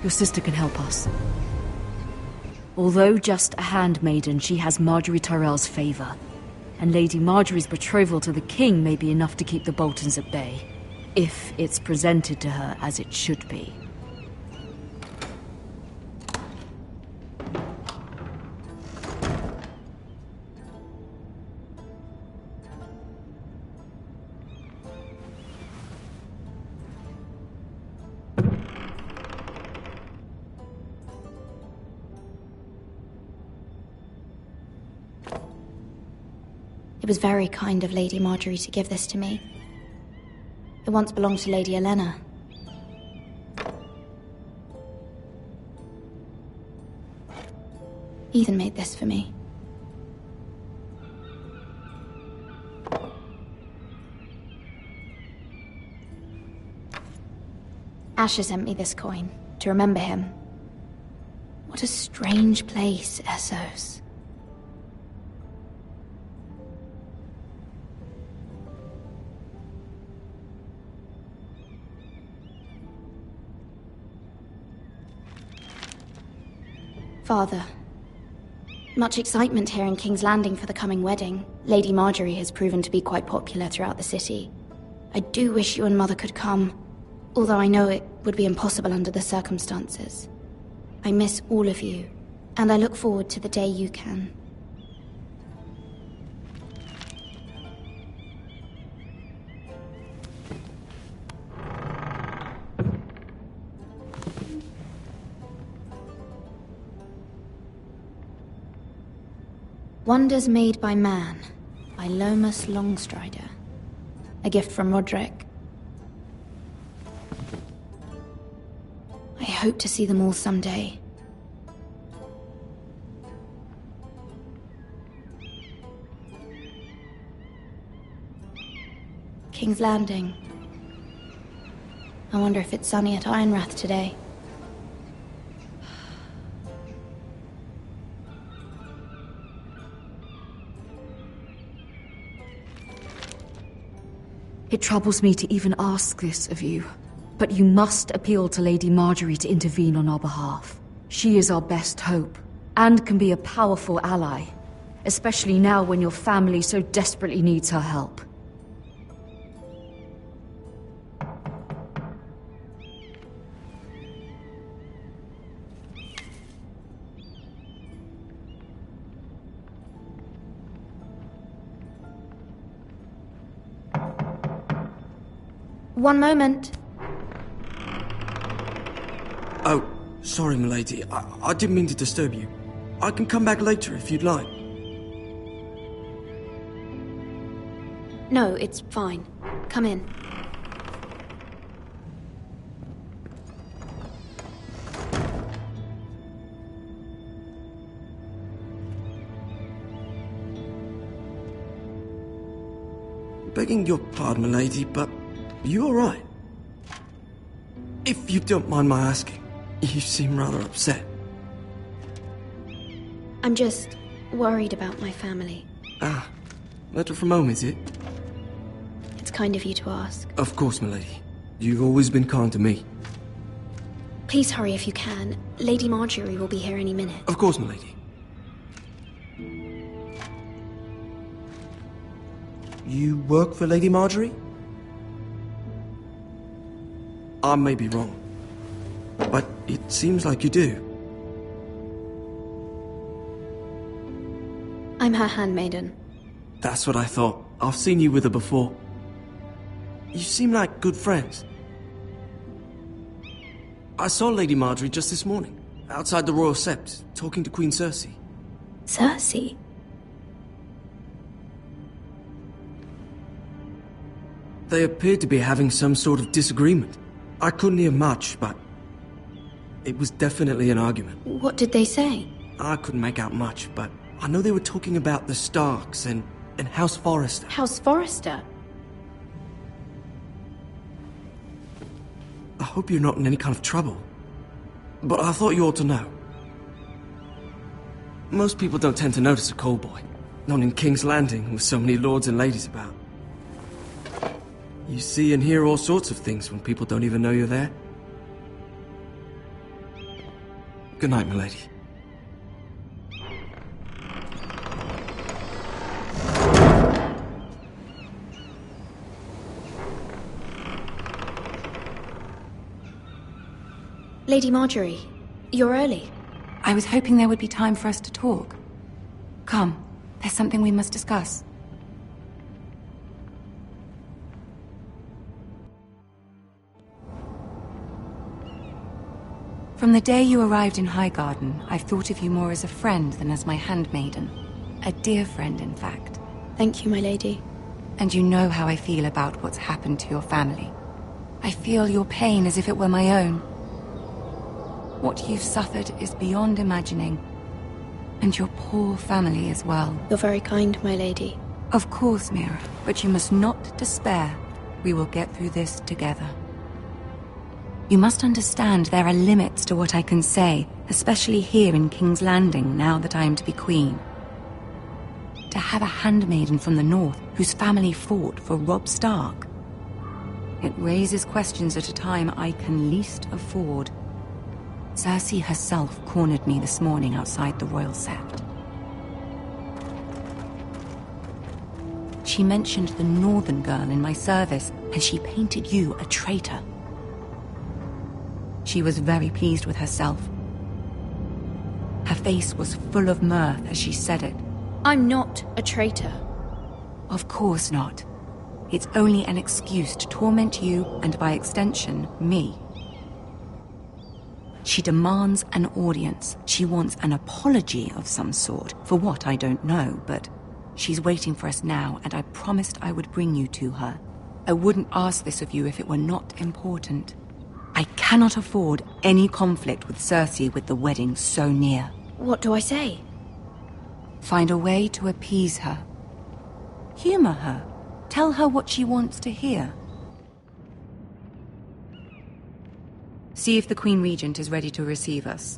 Your sister can help us. Although just a handmaiden, she has Marjorie Tyrell's favor. And Lady Marjorie's betrothal to the king may be enough to keep the Boltons at bay, if it's presented to her as it should be. It was very kind of Lady Marjorie to give this to me. It once belonged to Lady Elena. Ethan made this for me. Asher sent me this coin to remember him. What a strange place, Essos. Father. Much excitement here in King's Landing for the coming wedding. Lady Marjorie has proven to be quite popular throughout the city. I do wish you and Mother could come, although I know it would be impossible under the circumstances. I miss all of you, and I look forward to the day you can. Wonders Made by Man, by Lomas Longstrider. A gift from Roderick. I hope to see them all someday. King's Landing. I wonder if it's sunny at Ironrath today. It troubles me to even ask this of you, but you must appeal to Lady Marjorie to intervene on our behalf. She is our best hope, and can be a powerful ally, especially now when your family so desperately needs her help. One moment. Oh, sorry, milady. I didn't mean to disturb you. I can come back later if you'd like. No, it's fine. Come in. Begging your pardon, milady, but you all right? If you don't mind my asking, you seem rather upset. I'm just worried about my family. Ah, matter from home, is it? It's kind of you to ask. Of course, milady. You've always been kind to me. Please hurry if you can. Lady Marjorie will be here any minute. Of course, milady. You work for Lady Marjorie? I may be wrong, but it seems like you do. I'm her handmaiden. That's what I thought. I've seen you with her before. You seem like good friends. I saw Lady Marjorie just this morning, outside the Royal Sept, talking to Queen Cersei. Cersei? They appeared to be having some sort of disagreement. I couldn't hear much, but it was definitely an argument. What did they say? I couldn't make out much, but I know they were talking about the Starks and House Forrester. House Forrester? I hope you're not in any kind of trouble, but I thought you ought to know. Most people don't tend to notice a call boy, not in King's Landing with so many lords and ladies about. You see and hear all sorts of things when people don't even know you're there. Good night, milady. Lady Marjorie, you're early. I was hoping there would be time for us to talk. Come, there's something we must discuss. From the day you arrived in Highgarden, I've thought of you more as a friend than as my handmaiden. A dear friend, in fact. Thank you, my lady. And you know how I feel about what's happened to your family. I feel your pain as if it were my own. What you've suffered is beyond imagining. And your poor family as well. You're very kind, my lady. Of course, Mira, but you must not despair. We will get through this together. You must understand there are limits to what I can say, especially here in King's Landing, now that I am to be queen. To have a handmaiden from the north whose family fought for Robb Stark. It raises questions at a time I can least afford. Cersei herself cornered me this morning outside the Royal Sept. She mentioned the northern girl in my service, and she painted you a traitor. She was very pleased with herself. Her face was full of mirth as she said it. I'm not a traitor. Of course not. It's only an excuse to torment you, and by extension, me. She demands an audience. She wants an apology of some sort, for what I don't know, but she's waiting for us now, and I promised I would bring you to her. I wouldn't ask this of you if it were not important. I cannot afford any conflict with Cersei with the wedding so near. What do I say? Find a way to appease her. Humor her. Tell her what she wants to hear. See if the Queen Regent is ready to receive us.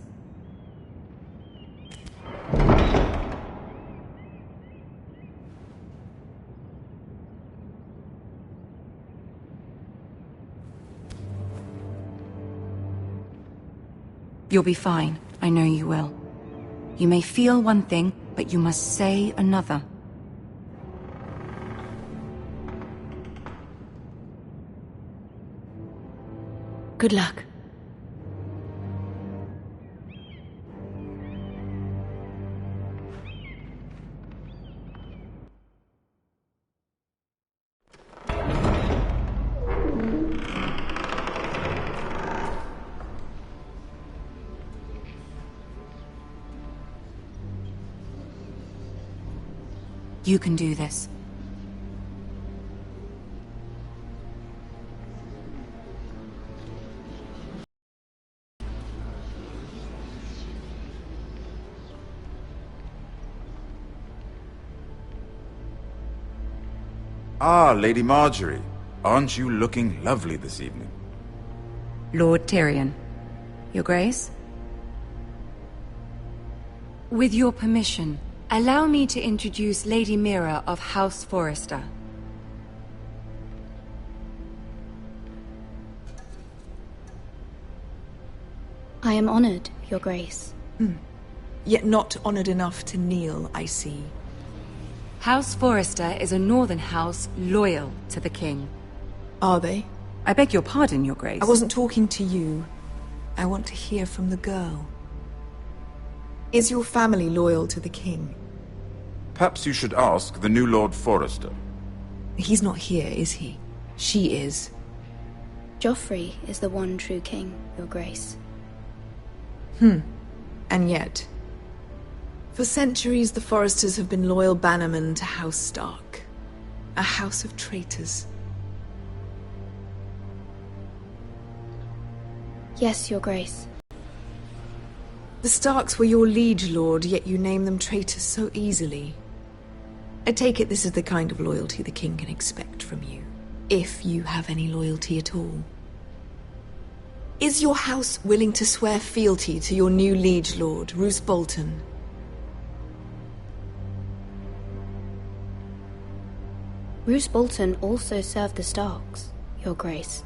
You'll be fine. I know you will. You may feel one thing, but you must say another. Good luck. You can do this. Ah, Lady Marjorie. Aren't you looking lovely this evening? Lord Tyrion. Your Grace? With your permission, allow me to introduce Lady Mira of House Forrester. I am honored, Your Grace. Yet not honored enough to kneel, I see. House Forrester is a northern house loyal to the king. Are they? I beg your pardon, Your Grace. I wasn't talking to you. I want to hear from the girl. Is your family loyal to the king? Perhaps you should ask the new Lord Forrester. He's not here, is he? She is. Joffrey is the one true king, Your Grace. And yet, for centuries the Forresters have been loyal bannermen to House Stark. A house of traitors. Yes, Your Grace. The Starks were your liege lord, yet you name them traitors so easily. I take it this is the kind of loyalty the king can expect from you, if you have any loyalty at all. Is your house willing to swear fealty to your new liege lord, Roose Bolton? Roose Bolton also served the Starks, Your Grace.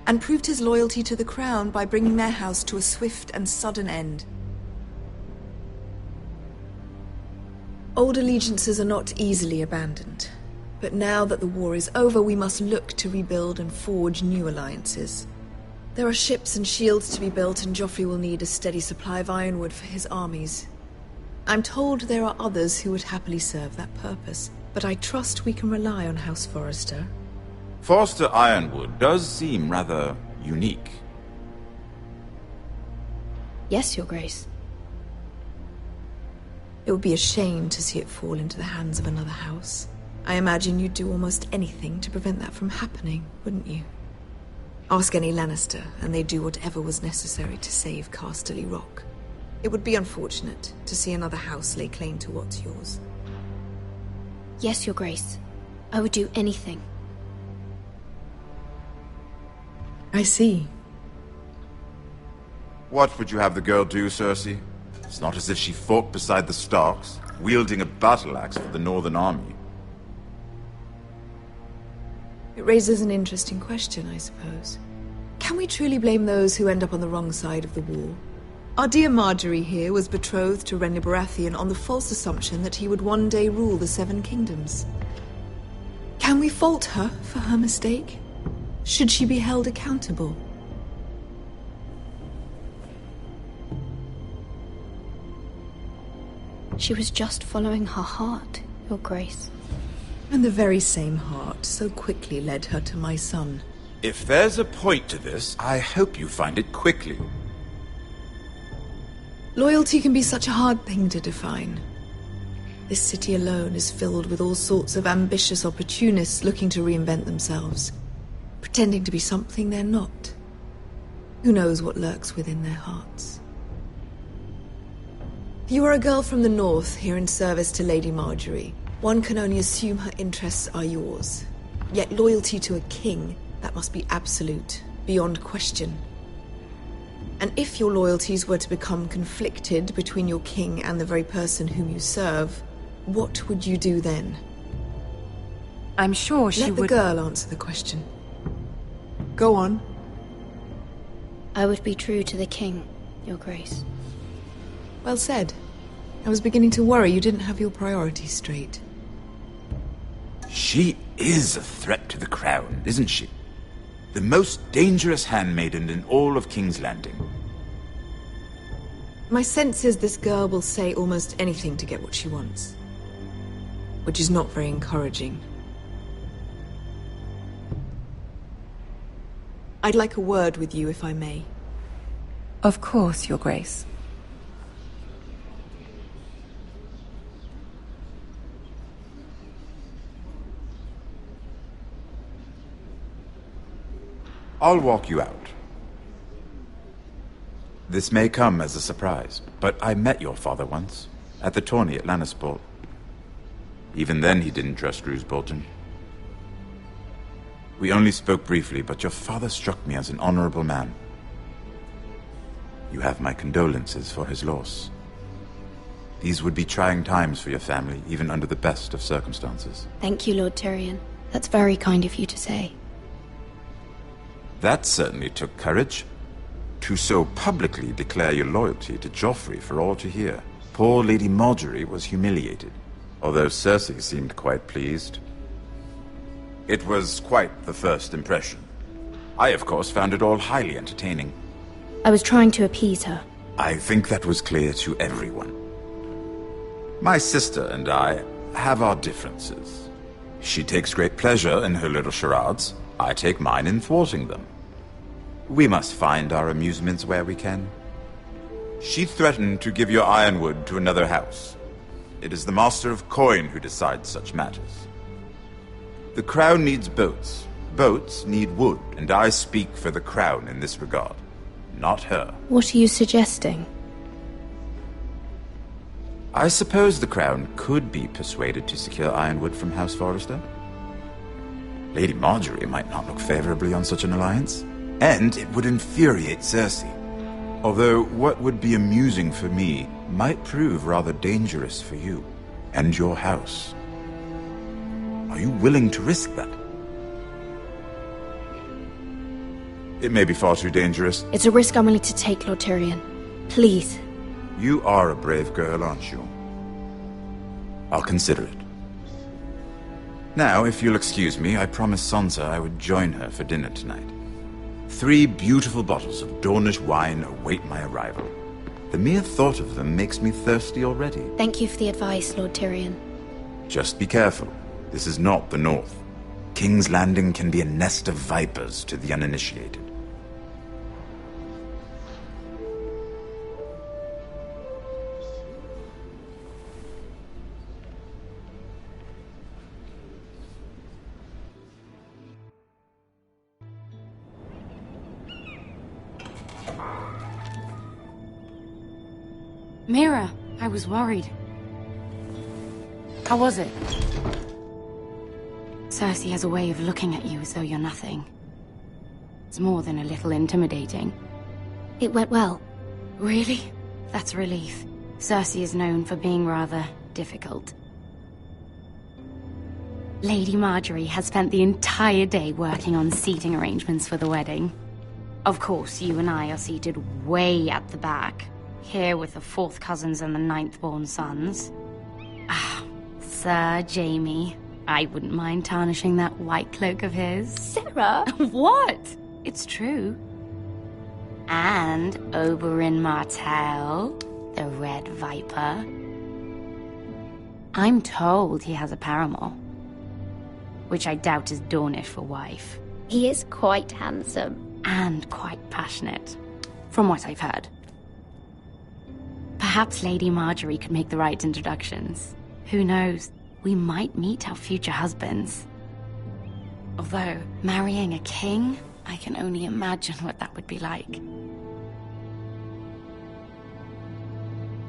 and proved his loyalty to the crown by bringing their house to a swift and sudden end. Old allegiances are not easily abandoned, but now that the war is over, we must look to rebuild and forge new alliances. There are ships and shields to be built, and Joffrey will need a steady supply of ironwood for his armies. I'm told there are others who would happily serve that purpose, but I trust we can rely on House Forrester. Forster Ironwood does seem rather unique. Yes, Your Grace. It would be a shame to see it fall into the hands of another house. I imagine you'd do almost anything to prevent that from happening, wouldn't you? Ask any Lannister, and they'd do whatever was necessary to save Casterly Rock. It would be unfortunate to see another house lay claim to what's yours. Yes, Your Grace. I would do anything. I see. What would you have the girl do, Cersei? It's not as if she fought beside the Starks, wielding a battle axe for the Northern Army. It raises an interesting question, I suppose. Can we truly blame those who end up on the wrong side of the war? Our dear Marjorie here was betrothed to Renly Baratheon on the false assumption that he would one day rule the Seven Kingdoms. Can we fault her for her mistake? Should she be held accountable? She was just following her heart, Your Grace. And the very same heart so quickly led her to my son. If there's a point to this, I hope you find it quickly. Loyalty can be such a hard thing to define. This city alone is filled with all sorts of ambitious opportunists looking to reinvent themselves, pretending to be something they're not. Who knows what lurks within their hearts? You are a girl from the north here in service to Lady Marjorie. One can only assume her interests are yours. Yet loyalty to a king, that must be absolute, beyond question. And if your loyalties were to become conflicted between your king and the very person whom you serve, what would you do then? I'm sure she would... Let the girl answer the question. Go on. I would be true to the king, Your Grace. Well said. I was beginning to worry you didn't have your priorities straight. She is a threat to the crown, isn't she? The most dangerous handmaiden in all of King's Landing. My sense is this girl will say almost anything to get what she wants. Which is not very encouraging. I'd like a word with you, if I may. Of course, Your Grace. I'll walk you out. This may come as a surprise, but I met your father once, at the tourney at Lannisport. Even then he didn't trust Roose Bolton. We only spoke briefly, but your father struck me as an honorable man. You have my condolences for his loss. These would be trying times for your family, even under the best of circumstances. Thank you, Lord Tyrion. That's very kind of you to say. That certainly took courage. To so publicly declare your loyalty to Joffrey for all to hear. Poor Lady Marjorie was humiliated, although Cersei seemed quite pleased. It was quite the first impression. I, of course, found it all highly entertaining. I was trying to appease her. I think that was clear to everyone. My sister and I have our differences. She takes great pleasure in her little charades. I take mine in thwarting them. We must find our amusements where we can. She threatened to give your ironwood to another house. It is the Master of Coin who decides such matters. The crown needs boats. Boats need wood, and I speak for the crown in this regard, not her. What are you suggesting? I suppose the crown could be persuaded to secure ironwood from House Forrester. Lady Marjorie might not look favorably on such an alliance, and it would infuriate Cersei. Although what would be amusing for me might prove rather dangerous for you and your house. Are you willing to risk that? It may be far too dangerous. It's a risk I'm willing to take, Lord Tyrion. Please. You are a brave girl, aren't you? I'll consider it. Now, if you'll excuse me, I promised Sansa I would join her for dinner tonight. 3 beautiful bottles of Dornish wine await my arrival. The mere thought of them makes me thirsty already. Thank you for the advice, Lord Tyrion. Just be careful. This is not the North. King's Landing can be a nest of vipers to the uninitiated. Mira, I was worried. How was it? Cersei has a way of looking at you as though you're nothing. It's more than a little intimidating. It went well. Really? That's a relief. Cersei is known for being rather difficult. Lady Marjorie has spent the entire day working on seating arrangements for the wedding. Of course, you and I are seated way at the back. Here with the 4th cousins and the 9th-born sons. Ah, Sir Jaime. I wouldn't mind tarnishing that white cloak of his. Sarah? What? It's true. And Oberyn Martell, the Red Viper. I'm told he has a paramour. Which I doubt is Dornish for wife. He is quite handsome. And quite passionate, from what I've heard. Perhaps Lady Marjorie could make the right introductions. Who knows? We might meet our future husbands. Although, marrying a king, I can only imagine what that would be like.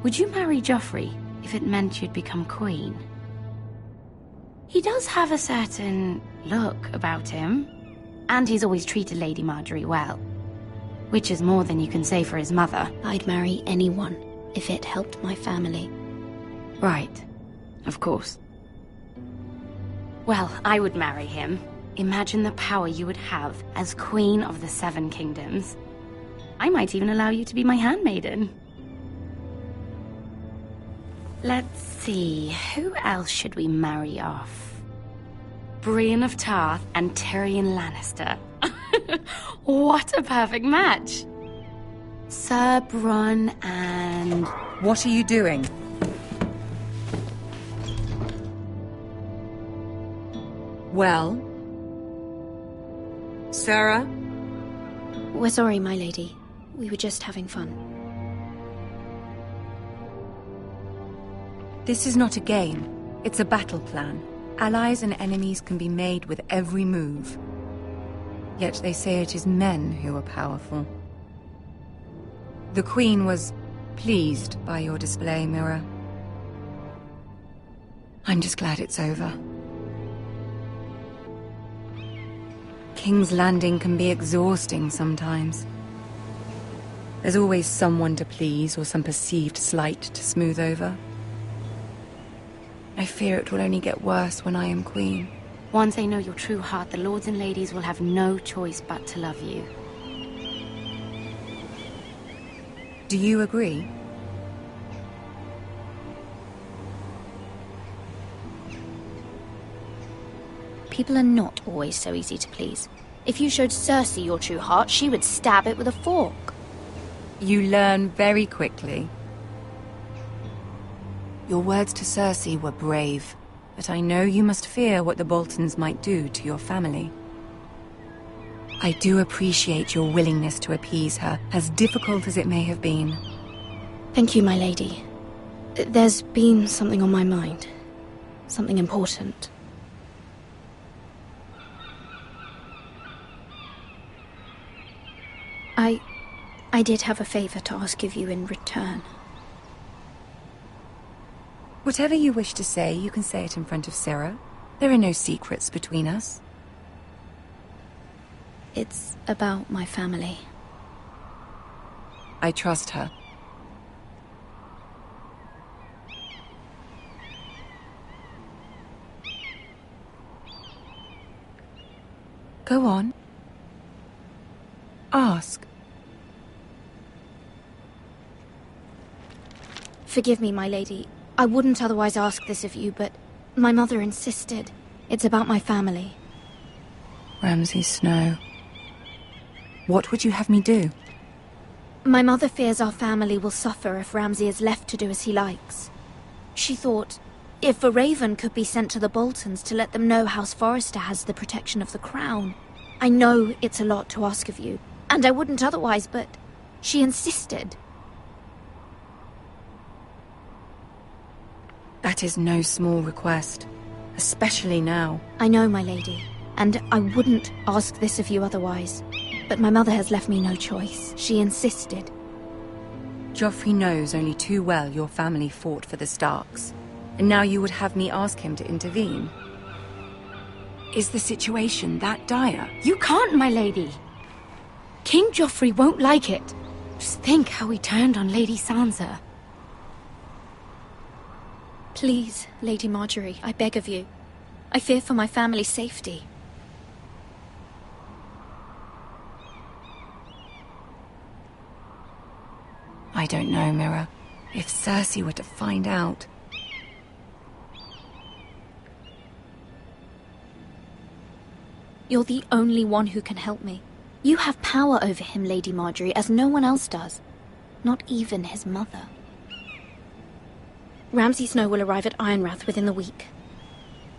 Would you marry Joffrey if it meant you'd become queen? He does have a certain look about him, and he's always treated Lady Marjorie well. Which is more than you can say for his mother. I'd marry anyone if it helped my family. Right. Of course. Well, I would marry him. Imagine the power you would have as Queen of the 7 Kingdoms. I might even allow you to be my handmaiden. Let's see, who else should we marry off? Brienne of Tarth and Tyrion Lannister. What a perfect match! Sir Bronn and... What are you doing? Well? Sarah? We're sorry, my lady. We were just having fun. This is not a game. It's a battle plan. Allies and enemies can be made with every move. Yet they say it is men who are powerful. The Queen was pleased by your display, Mira. I'm just glad it's over. King's Landing can be exhausting sometimes. There's always someone to please or some perceived slight to smooth over. I fear it will only get worse when I am queen. Once they know your true heart, the lords and ladies will have no choice but to love you. Do you agree? People are not always so easy to please. If you showed Cersei your true heart, she would stab it with a fork. You learn very quickly. Your words to Cersei were brave, but I know you must fear what the Boltons might do to your family. I do appreciate your willingness to appease her, as difficult as it may have been. Thank you, my lady. There's been something on my mind. Something important. I did have a favor to ask of you in return. Whatever you wish to say, you can say it in front of Sarah. There are no secrets between us. It's about my family. I trust her. Go on. ask. Forgive me, my lady. I wouldn't otherwise ask this of you, but my mother insisted. It's about my family. Ramsay Snow. What would you have me do? My mother fears our family will suffer if Ramsay is left to do as he likes. She thought, if a raven could be sent to the Boltons to let them know House Forrester has the protection of the crown. I know it's a lot to ask of you, and I wouldn't otherwise, but she insisted. That is no small request, especially now. I know, my lady, and I wouldn't ask this of you otherwise. But my mother has left me no choice. She insisted. Joffrey knows only too well your family fought for the Starks, and now you would have me ask him to intervene? Is the situation that dire? You can't, my lady. King Joffrey won't like it. Just think how he turned on Lady Sansa. Please, Lady Marjorie, I beg of you. I fear for my family's safety. I don't know, Mira. If Cersei were to find out... You're the only one who can help me. You have power over him, Lady Marjorie, as no one else does. Not even his mother. Ramsay Snow will arrive at Ironrath within the week.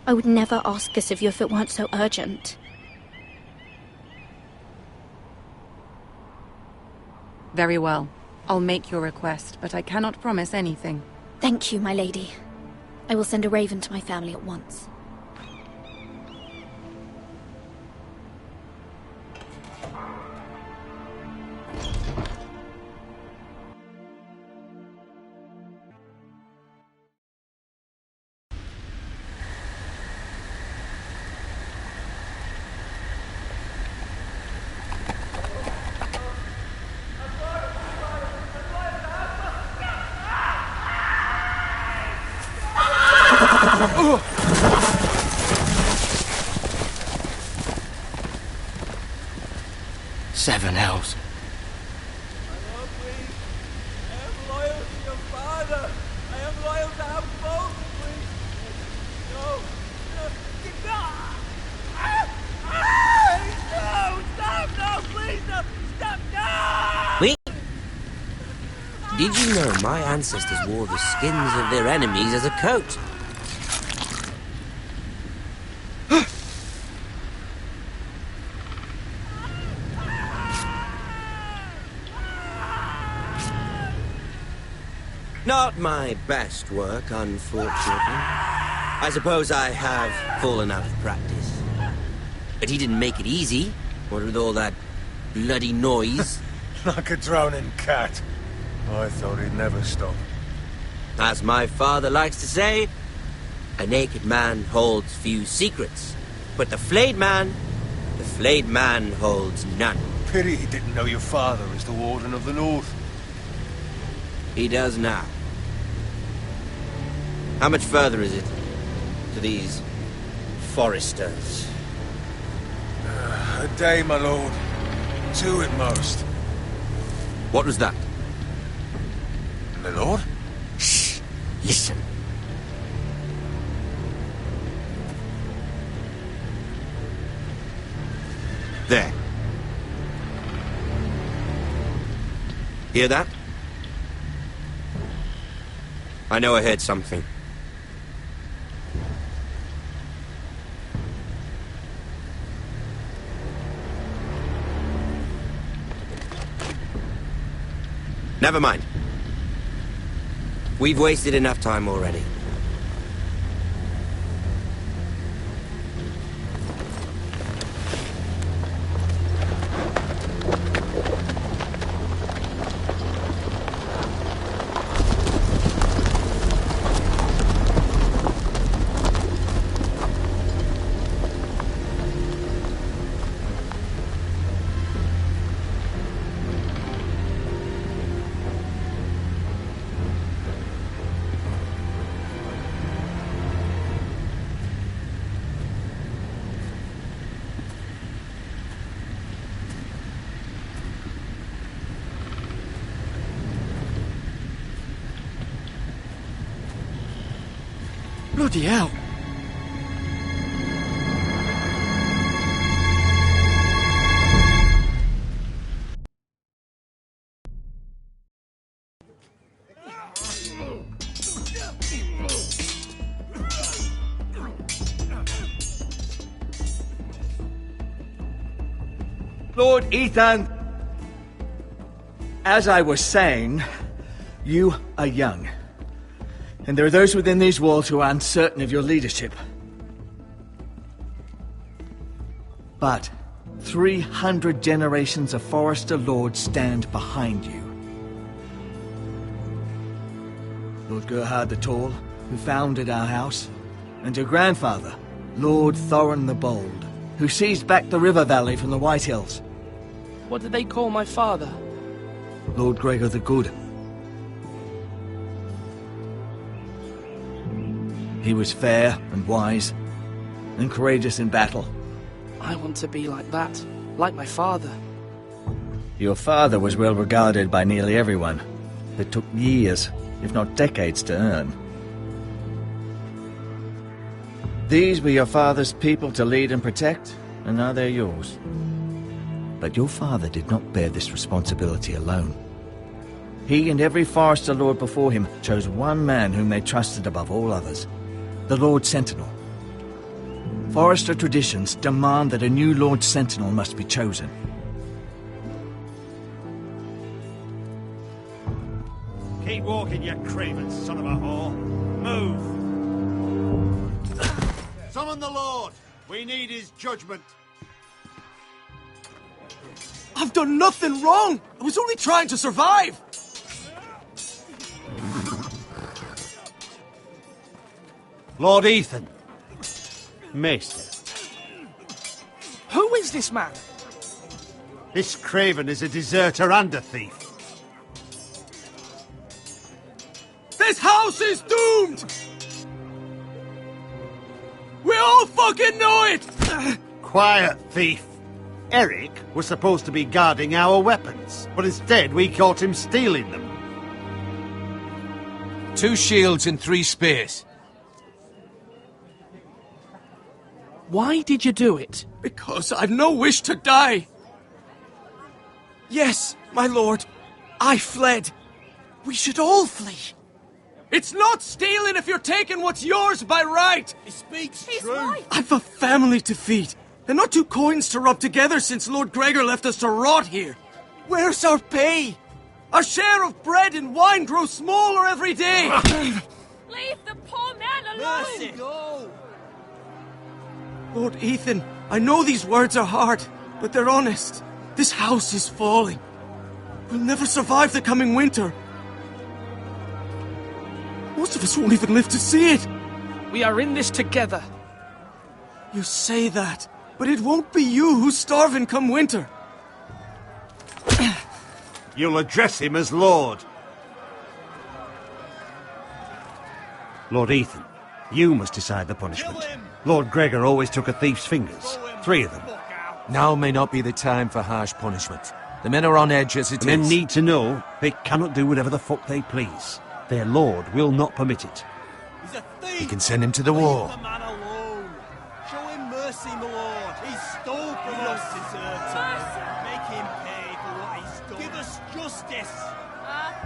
I would never ask this of you if it weren't so urgent. Very well. I'll make your request, but I cannot promise anything. Thank you, my lady. I will send a raven to my family at once. Seven hells. Did you know my ancestors wore the skins of their enemies as a coat? Not my best work, unfortunately. I suppose I have fallen out of practice. But he didn't make it easy, what with all that bloody noise. Like a droning cat. I thought he'd never stop. As my father likes to say, a naked man holds few secrets. But the flayed man holds none. Pity he didn't know your father is the Warden of the North. He does now. How much further is it to these Forresters? A day, my lord. 2 at most. What was that? My lord? Shh! Listen. There. Hear that? I know I heard something. Never mind. We've wasted enough time already. Bloody hell! Lord Ethan! As I was saying, you are young. And there are those within these walls who are uncertain of your leadership. But 300 generations of Forester Lords stand behind you. Lord Gerhard the Tall, who founded our house, and your grandfather, Lord Thorin the Bold, who seized back the river valley from the White Hills. What did they call my father? Lord Gregor the Good. He was fair and wise, and courageous in battle. I want to be like that, like my father. Your father was well regarded by nearly everyone. It took years, if not decades, to earn. These were your father's people to lead and protect, and now they're yours. But your father did not bear this responsibility alone. He and every Forester Lord before him chose one man whom they trusted above all others, the Lord Sentinel. Forester traditions demand that a new Lord Sentinel must be chosen. Keep walking, you craven son of a whore. Move! Summon the Lord! We need his judgment. I've done nothing wrong! I was only trying to survive! Lord Ethan. Maester. Who is this man? This craven is a deserter and a thief. This house is doomed! We all fucking know it! Quiet, thief. Eric was supposed to be guarding our weapons, but instead we caught him stealing them. 2 shields and 3 spears. Why did you do it? Because I've no wish to die. Yes, my lord, I fled. We should all flee. It's not stealing if you're taking what's yours by right. He speaks true. Right. I've a family to feed, and not 2 coins to rub together since Lord Gregor left us to rot here. Where's our pay? Our share of bread and wine grows smaller every day. Leave the poor man alone! Mercy. Go. Lord Ethan, I know these words are hard, but they're honest. This house is falling. We'll never survive the coming winter. Most of us won't even live to see it. We are in this together. You say that, but it won't be you who's starving come winter. You'll address him as Lord. Lord Ethan, you must decide the punishment. Lord Gregor always took a thief's fingers. 3 of them. Now may not be the time for harsh punishment. The men are on edge as it is. Men need to know they cannot do whatever the fuck they please. Their lord will not permit it. He's a thief! We can send him to the war. Leave the man alone. Show him mercy, my lord. He stole from us. Make him pay for what he stole. Give us justice.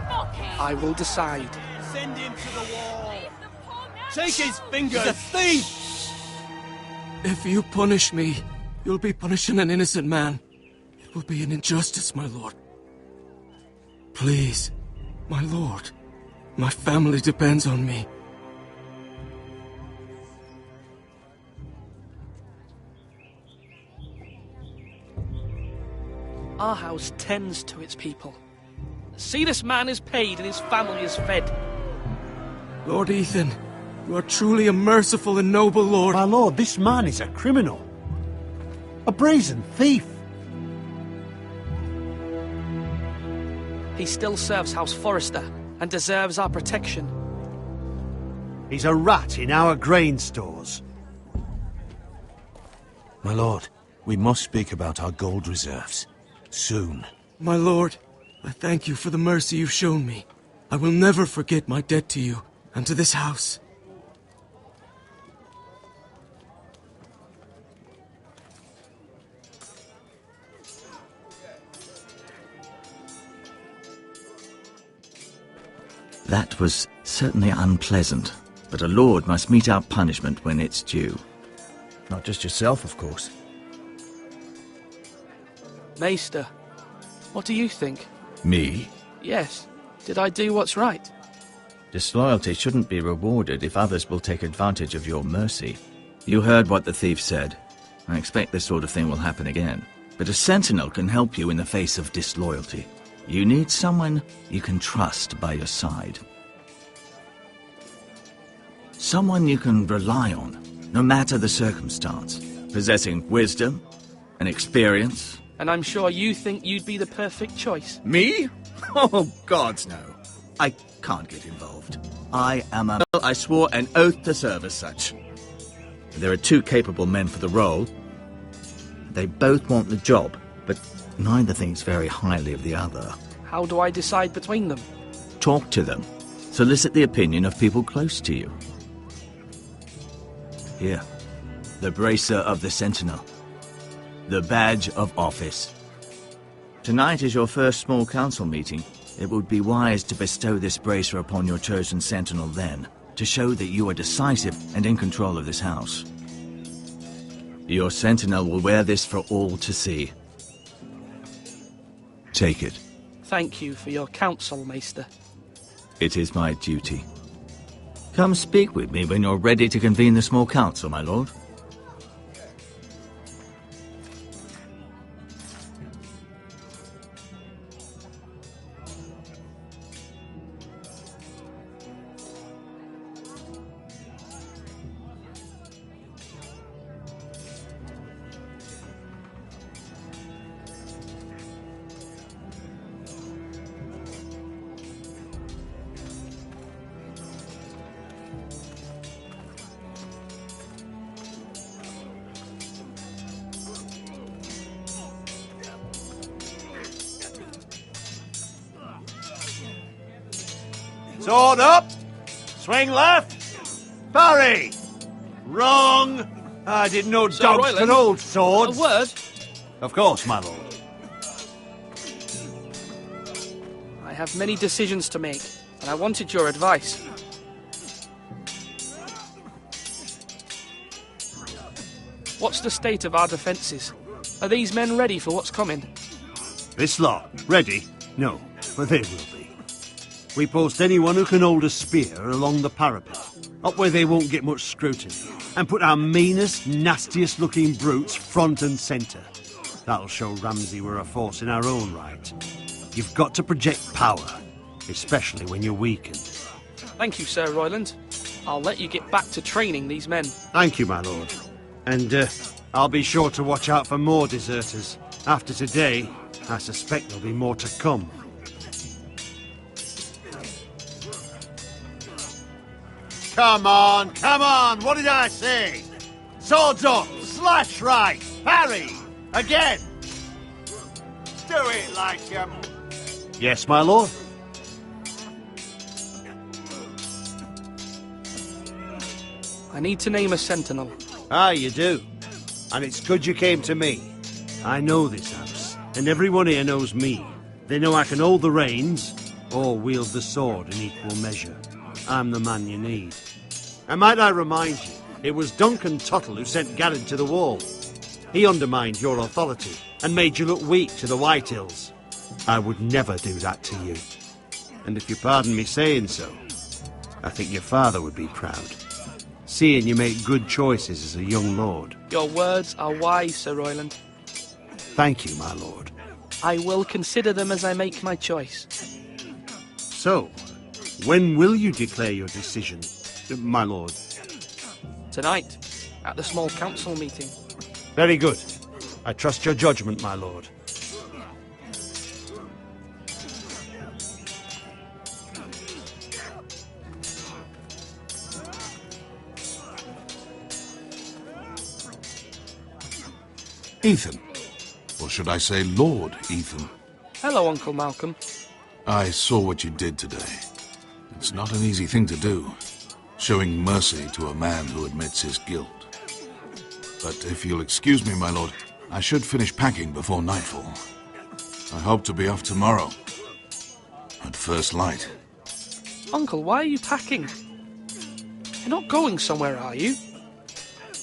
Fuck him! I will decide. Send him to the wall. Leave the poor man Take his fingers. He's a thief! If you punish me, you'll be punishing an innocent man. It will be an injustice, my lord. Please, my lord. My family depends on me. Our house tends to its people. See, this man is paid and his family is fed. Lord Ethan, you are truly a merciful and noble lord. My lord, this man is a criminal. A brazen thief. He still serves House Forester and deserves our protection. He's a rat in our grain stores. My lord, we must speak about our gold reserves. Soon. My lord, I thank you for the mercy you've shown me. I will never forget my debt to you and to this house. That was certainly unpleasant, but a lord must mete out punishment when it's due. Not just yourself, of course. Maester, what do you think? Me? Yes. Did I do what's right? Disloyalty shouldn't be rewarded if others will take advantage of your mercy. You heard what the thief said. I expect this sort of thing will happen again. But a sentinel can help you in the face of disloyalty. You need someone you can trust by your side. Someone you can rely on, no matter the circumstance. Possessing wisdom and experience. And I'm sure you think you'd be the perfect choice. Me? Oh, gods no. I can't get involved. I swore an oath to serve as such. There are 2 capable men for the role. They both want the job, but neither thinks very highly of the other. How do I decide between them? Talk to them. Solicit the opinion of people close to you. Here, the bracer of the Sentinel. The badge of office. Tonight is your first small council meeting. It would be wise to bestow this bracer upon your chosen Sentinel then, to show that you are decisive and in control of this house. Your Sentinel will wear this for all to see. Take it. Thank you for your counsel, Maester. It is my duty. Come speak with me when you're ready to convene the small council, my lord. Sword up! Swing left! Parry! Wrong! I didn't know Sir dogs Royland, could hold swords. A word? Of course, my lord. I have many decisions to make, and I wanted your advice. What's the state of our defences? Are these men ready for what's coming? This lot, ready? No, but they will be. We post anyone who can hold a spear along the parapet, up where they won't get much scrutiny, and put our meanest, nastiest looking brutes front and centre. That'll show Ramsay we're a force in our own right. You've got to project power, especially when you're weakened. Thank you, Sir Royland. I'll let you get back to training these men. Thank you, my lord. And I'll be sure to watch out for more deserters. After today, I suspect there'll be more to come. Come on, what did I say? Swords up, slash right, parry, again. Do it like you... Yes, my lord. I need to name a sentinel. Ah, you do. And it's good you came to me. I know this house, and everyone here knows me. They know I can hold the reins, or wield the sword in equal measure. I'm the man you need. And might I remind you, it was Duncan Tuttle who sent Garrett to the wall. He undermined your authority, and made you look weak to the White Hills. I would never do that to you. And if you pardon me saying so, I think your father would be proud. Seeing you make good choices as a young lord. Your words are wise, Sir Royland. Thank you, my lord. I will consider them as I make my choice. So, when will you declare your decision, my lord? Tonight, at the small council meeting. Very good. I trust your judgment, my lord. Ethan. Or should I say Lord Ethan? Hello, Uncle Malcolm. I saw what you did today. It's not an easy thing to do, showing mercy to a man who admits his guilt. But if you'll excuse me, my lord, I should finish packing before nightfall. I hope to be off tomorrow, at first light. Uncle, why are you packing? You're not going somewhere, are you?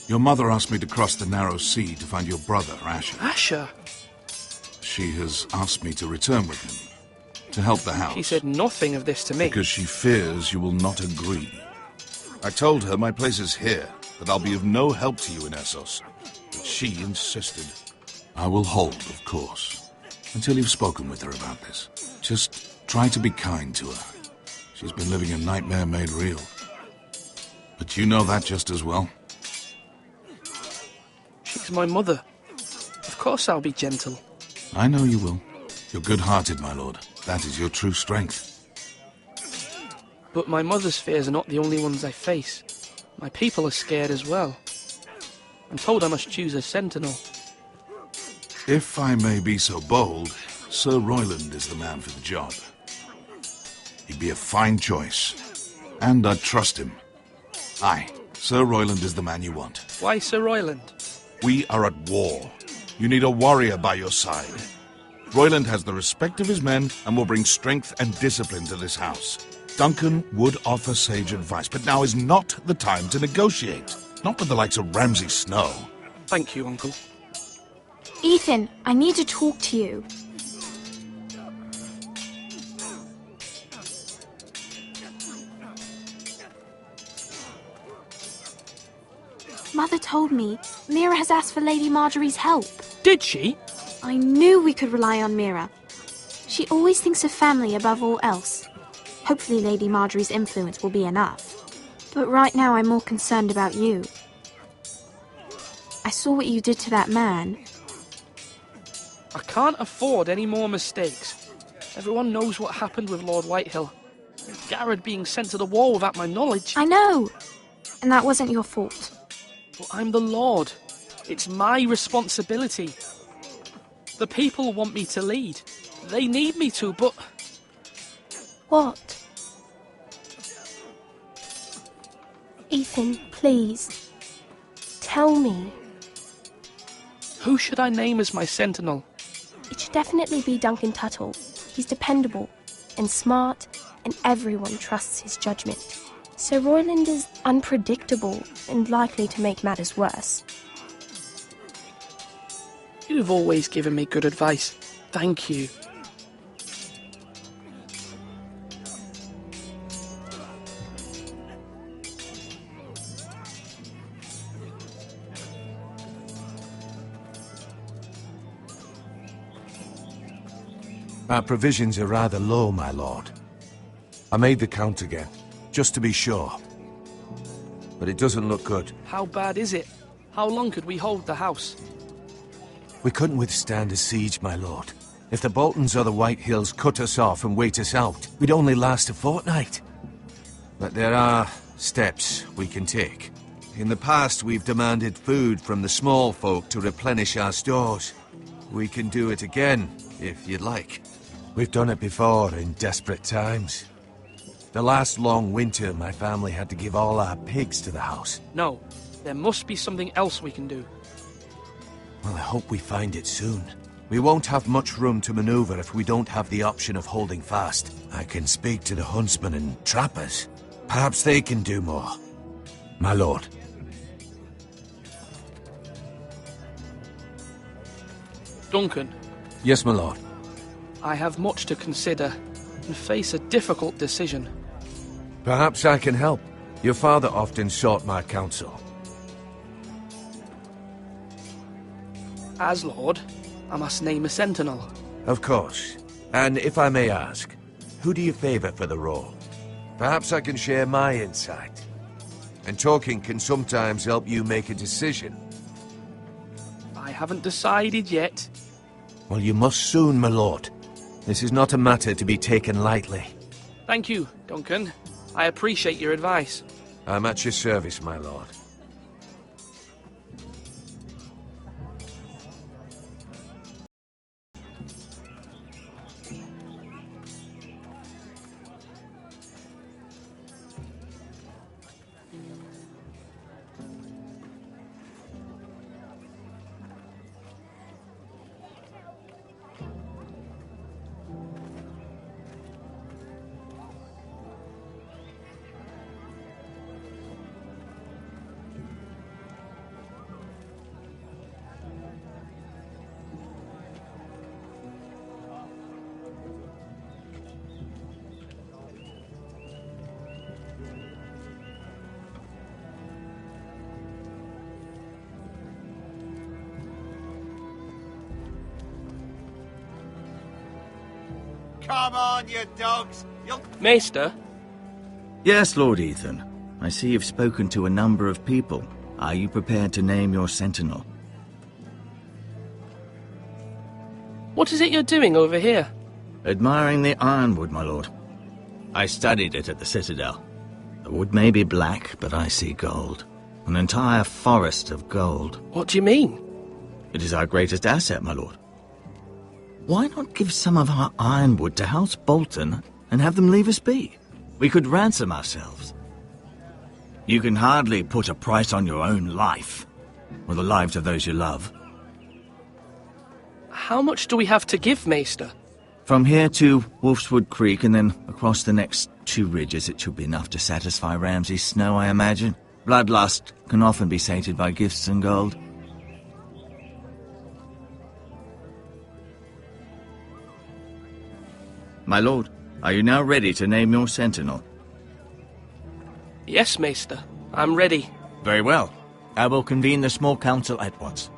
Your mother asked me to cross the narrow sea to find your brother, Asher. Asher? She has asked me to return with him, to help the house. She said nothing of this to me. Because she fears you will not agree. I told her my place is here, that I'll be of no help to you in Essos. But she insisted. I will hold, of course, until you've spoken with her about this. Just try to be kind to her. She's been living a nightmare made real. But you know that just as well. She's my mother. Of course I'll be gentle. I know you will. You're good-hearted, my lord. That is your true strength. But my mother's fears are not the only ones I face. My people are scared as well. I'm told I must choose a sentinel. If I may be so bold, Sir Royland is the man for the job. He'd be a fine choice. And I'd trust him. Aye, Sir Royland is the man you want. Why Sir Royland? We are at war. You need a warrior by your side. Royland has the respect of his men and will bring strength and discipline to this house. Duncan would offer sage advice, but now is not the time to negotiate. Not with the likes of Ramsay Snow. Thank you, Uncle. Ethan, I need to talk to you. Mother told me Mira has asked for Lady Marjorie's help. Did she? I knew we could rely on Mira. She always thinks of family above all else. Hopefully Lady Marjorie's influence will be enough. But right now I'm more concerned about you. I saw what you did to that man. I can't afford any more mistakes. Everyone knows what happened with Lord Whitehill. Garrett being sent to the war without my knowledge. I know. And that wasn't your fault. But I'm the Lord. It's my responsibility. The people want me to lead. They need me to, but... What? Ethan, please. Tell me. Who should I name as my sentinel? It should definitely be Duncan Tuttle. He's dependable and smart, and everyone trusts his judgment. Sir Royland is unpredictable and likely to make matters worse. You've always given me good advice. Thank you. Our provisions are rather low, my lord. I made the count again, just to be sure. But it doesn't look good. How bad is it? How long could we hold the house? We couldn't withstand a siege, my lord. If the Boltons or the Whitehills cut us off and wait us out, we'd only last a fortnight. But there are steps we can take. In the past, we've demanded food from the small folk to replenish our stores. We can do it again, if you'd like. We've done it before in desperate times. The last long winter, my family had to give all our pigs to the house. No, there must be something else we can do. Well, I hope we find it soon. We won't have much room to maneuver if we don't have the option of holding fast. I can speak to the huntsmen and trappers. Perhaps they can do more. My lord. Duncan. Yes, my lord. I have much to consider and face a difficult decision. Perhaps I can help. Your father often sought my counsel. As Lord, I must name a sentinel. Of course. And if I may ask, who do you favor for the role? Perhaps I can share my insight. And talking can sometimes help you make a decision. I haven't decided yet. Well, you must soon, my lord. This is not a matter to be taken lightly. Thank you, Duncan. I appreciate your advice. I'm at your service, my lord. Come on, you dogs! Maester? Yes, Lord Ethan. I see you've spoken to a number of people. Are you prepared to name your sentinel? What is it you're doing over here? Admiring the ironwood, my lord. I studied it at the Citadel. The wood may be black, but I see gold. An entire forest of gold. What do you mean? It is our greatest asset, my lord. Why not give some of our ironwood to House Bolton and have them leave us be? We could ransom ourselves. You can hardly put a price on your own life, or the lives of those you love. How much do we have to give, Maester? From here to Wolfswood Creek and then across the next 2 ridges, it should be enough to satisfy Ramsay Snow, I imagine. Bloodlust can often be sated by gifts and gold. My lord, are you now ready to name your sentinel? Yes, Maester. I'm ready. Very well. I will convene the small council at once.